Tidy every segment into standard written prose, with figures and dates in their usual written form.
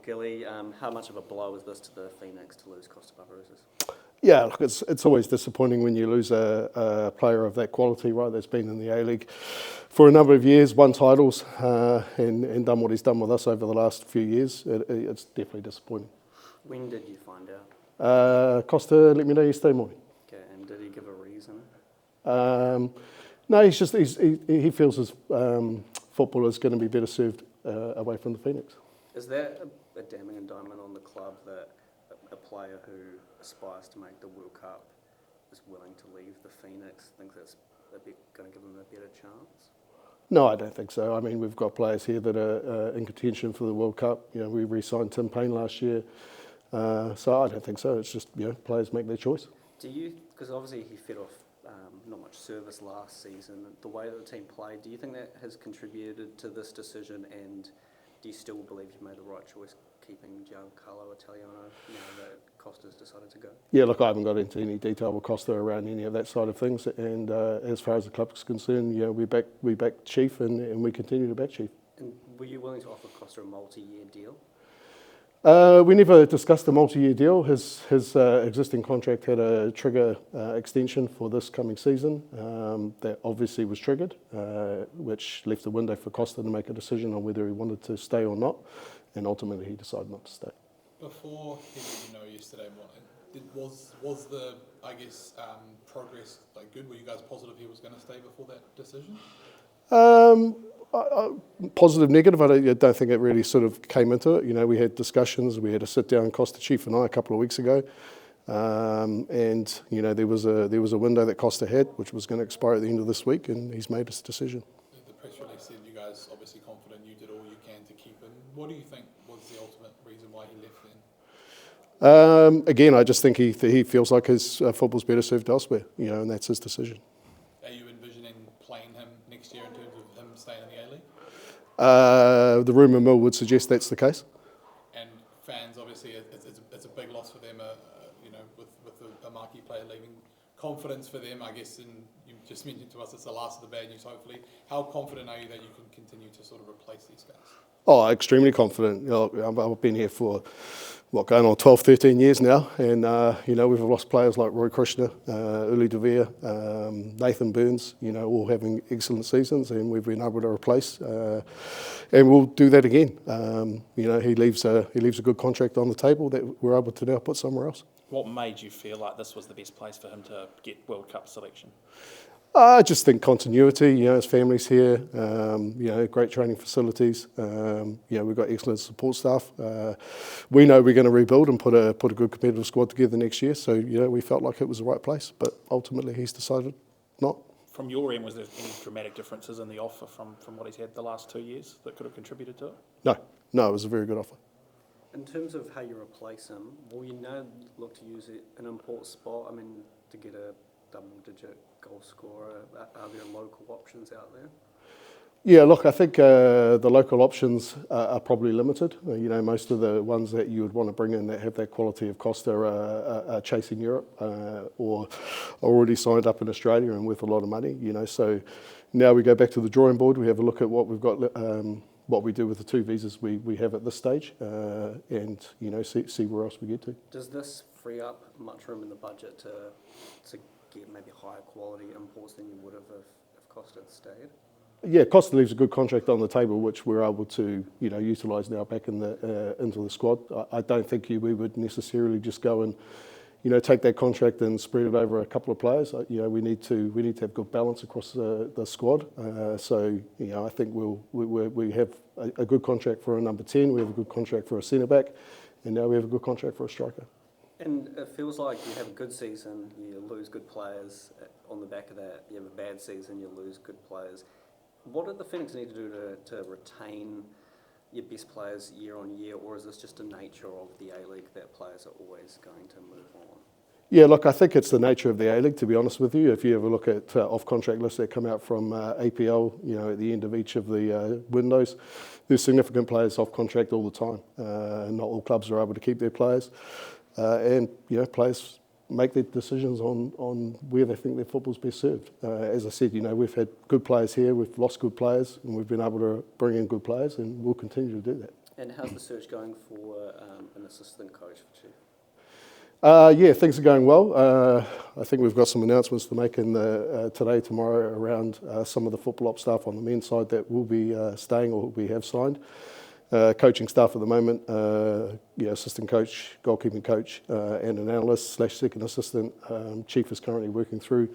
Gilly. How much of a blow is this to the Phoenix to lose Costa Barbarosas? Yeah, look, it's always disappointing when you lose a player of that quality, right? That's been in the A-League for a number of years, won titles, and done what he's done with us over the last few years. It's definitely disappointing. When did you find out? Costa let me know yesterday morning. Okay, and did he give a reason? No, he feels his football is going to be better served away from the Phoenix. Is that a damning indictment on the club that a player who aspires to make the World Cup is willing to leave the Phoenix? Think that's going to give them a better chance? No, I don't think so. I mean, we've got players here that are in contention for the World Cup. You know, we re-signed Tim Payne last year. So I don't think so. It's just, players make their choice. Do you, because obviously he fed off not much service last season, the way that the team played, do you think that has contributed to this decision, and do you still believe you made the right choice keeping Giancarlo Italiano now that Costa's decided to go? Yeah, look, I haven't got into any detail with Costa around any of that side of things, and as far as the club is concerned, we back Chief and we continue to back Chief. And were you willing to offer Costa a multi-year deal? We never discussed a multi-year deal. His existing contract had a trigger extension for this coming season that obviously was triggered, which left the window for Costa to make a decision on whether he wanted to stay or not, and ultimately he decided not to stay. Before he let you know yesterday morning, was the progress good? Were you guys positive he was going to stay before that decision? Positive, negative, I don't think it really sort of came into it. We had discussions, we had a sit down, Costa Chief and I, a couple of weeks ago, and there was a window that Costa had, which was going to expire at the end of this week, and he's made his decision. The press release said you guys obviously confident you did all you can to keep him. What do you think was the ultimate reason why he left then? Again, I just think he feels like his football's better served elsewhere, and that's his decision. Are you envisioning playing him next year in terms of him staying in the A-League? The rumour mill would suggest that's the case. And fans, obviously, it's a big loss for them, with a marquee player leaving. Confidence for them, I guess, and you just mentioned to us it's the last of the bad news, hopefully. How confident are you that you can continue to sort of replace these guys? Oh, extremely confident. I've been here for, going on 12, 13 years now, and, we've lost players like Roy Krishna, Uli De Vere, Nathan Burns, all having excellent seasons, and we've been able to replace, and we'll do that again. He leaves a good contract on the table that we're able to now put somewhere else. What made you feel like this was the best place for him to get World Cup selection? I just think continuity, his family's here, great training facilities, we've got excellent support staff. We know we're going to rebuild and put a good competitive squad together next year, so, we felt like it was the right place, but ultimately he's decided not. From your end, was there any dramatic differences in the offer from what he's had the last 2 years that could have contributed to it? No, it was a very good offer. In terms of how you replace him, will you now look to use an import spot, to get a double-digit goal scorer? Are there local options out there? Yeah, look, I think the local options are probably limited. Most of the ones that you would want to bring in that have that quality of Costa are chasing Europe or already signed up in Australia and worth a lot of money. So now we go back to the drawing board. We have a look at what we've got, what we do with the 2 visas we have at this stage, and see where else we get to. Does this free up much room in the budget to get maybe higher quality imports than you would have if Costa had stayed? Yeah, Costa leaves a good contract on the table, which we're able to utilise now back into the squad. I don't think we would necessarily just go and take that contract and spread it over a couple of players. We need to have good balance across the squad. So I think we have a good contract for a number 10. We have a good contract for a centre back, and now we have a good contract for a striker. And it feels like you have a good season, you lose good players. On the back of that, you have a bad season, you lose good players. What did the Phoenix need to do to retain your best players year on year, or is this just the nature of the A-League that players are always going to move on? Yeah, look, I think it's the nature of the A-League, to be honest with you. If you ever look at off-contract lists that come out from APL, at the end of each of the windows, there's significant players off-contract all the time. Not all clubs are able to keep their players. And players make their decisions on where they think their football's best served. As I said, we've had good players here, we've lost good players, and we've been able to bring in good players, and we'll continue to do that. And how's the search going for an assistant coach for Chief? Yeah, things are going well. I think we've got some announcements to make in today, tomorrow, around some of the football ops staff on the men's side that will be staying or we have signed. Coaching staff at the moment, assistant coach, goalkeeping coach, and an analyst / second assistant. Chief is currently working through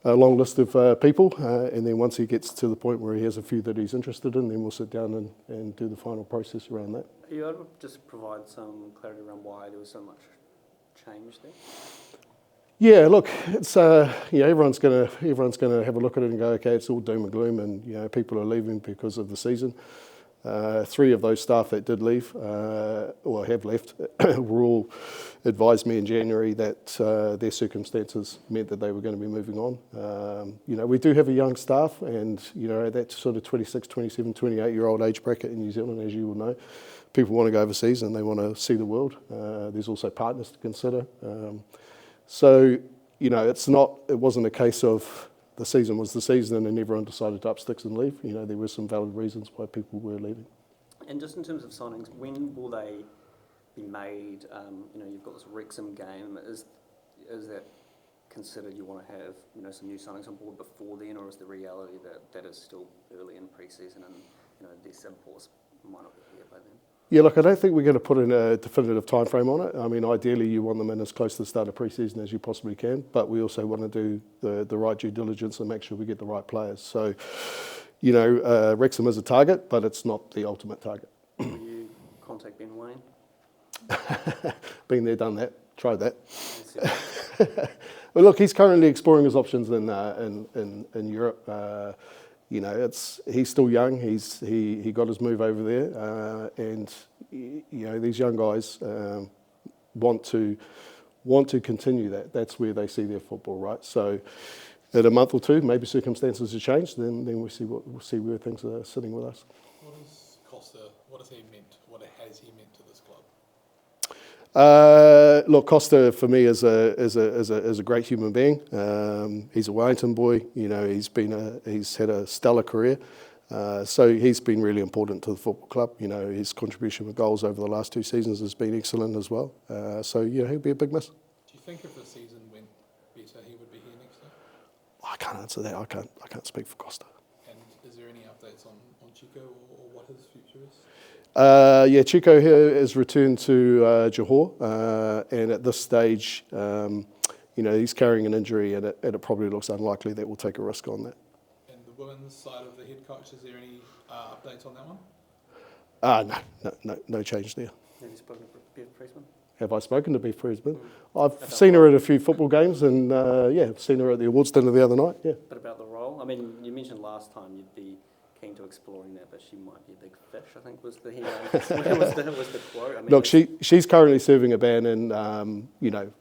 a long list of people, and then once he gets to the point where he has a few that he's interested in, then we'll sit down and do the final process around that. Are you able to just provide some clarity around why there was so much change there? Yeah, look, it's everyone's gonna have a look at it and go, okay, it's all doom and gloom, and people are leaving because of the season. 3 of those staff that did leave or have left were all advised me in January that their circumstances meant that they were going to be moving on. We do have a young staff, and that sort of 26, 27, 28-year-old age bracket in New Zealand, as you will know, people want to go overseas and they want to see the world. There's also partners to consider. It wasn't a case of the season was the season and everyone decided to up sticks and leave. There were some valid reasons why people were leaving. And just in terms of signings, when will they be made? You've got this Wrexham game. Is that considered you want to have some new signings on board before then, or is the reality that is still early in pre-season and these imports might not be here by then? Yeah, look, I don't think we're going to put in a definitive time frame on it. I mean, ideally you want them in as close to the start of pre-season as you possibly can, but we also want to do the right due diligence and make sure we get the right players. So, Wrexham is a target, but it's not the ultimate target. Will you contact Ben Wayne? Been there, done that, tried that. Well, look, he's currently exploring his options in Europe. He's still young. He got his move over there, and these young guys want to continue that. That's where they see their football, right? So, in a month or two, maybe circumstances have changed. Then we'll see where things are sitting with us. What is Costa? What has he meant to this club? Look, Costa for me is a great human being. He's a Wellington boy. He's had a stellar career. So he's been really important to the football club. His contribution with goals over the last 2 seasons has been excellent as well. So he'll be a big miss. Do you think if the season went better, he would be here next year? I can't answer that. I can't speak for Costa. And is there any updates on Chico or what his future is? Chico here has returned to Johor, and at this stage, he's carrying an injury, and it probably looks unlikely that we'll take a risk on that. And the women's side of the head coach, is there any updates on that one? No change there. Have you spoken to Bev Priestman? Have I spoken to Bev Priestman? I've seen her at a few football games, and I've seen her at the awards dinner the other night. Yeah. But about the role, I mean, you mentioned last time you'd be keen to exploring that, but she might be a big fish, I think was the was the quote. I mean, look, she's currently serving a ban, and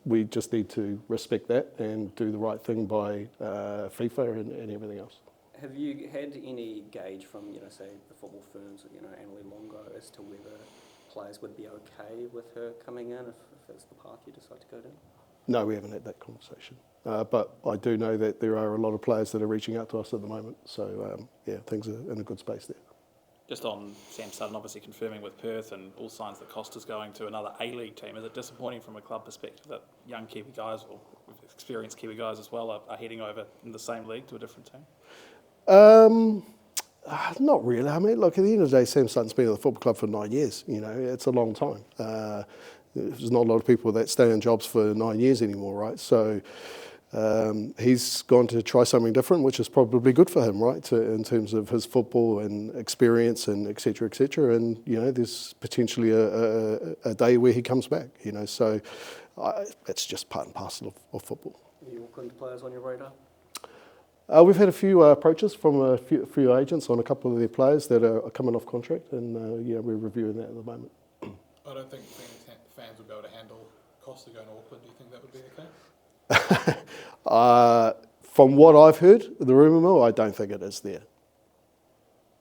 we just need to respect that and do the right thing by FIFA and everything else. Have you had any gauge from say the football firms, ALeague Longo, as to whether players would be okay with her coming in if that's the path you decide to go down? No, we haven't had that conversation. But I do know that there are a lot of players that are reaching out to us at the moment. So, things are in a good space there. Just on Sam Sutton obviously confirming with Perth and all signs that Costa's going to another A-League team. Is it disappointing from a club perspective that young Kiwi guys, or experienced Kiwi guys as well, are heading over in the same league to a different team? Not really. I mean, look, at the end of the day, Sam Sutton's been at the football club for 9 years. It's a long time. There's not a lot of people that stay in jobs for 9 years anymore, right? So he's gone to try something different, which is probably good for him, right? In terms of his football and experience and et cetera, et cetera. And, there's potentially a day where he comes back, So it's just part and parcel of football. Are you Auckland players on your radar? We've had a few approaches from a few agents on a couple of their players that are coming off contract, and we're reviewing that at the moment. I don't think fans will be able to handle Costa going to Auckland. Do you think that would be the case? From what I've heard, the rumour mill, I don't think it is there.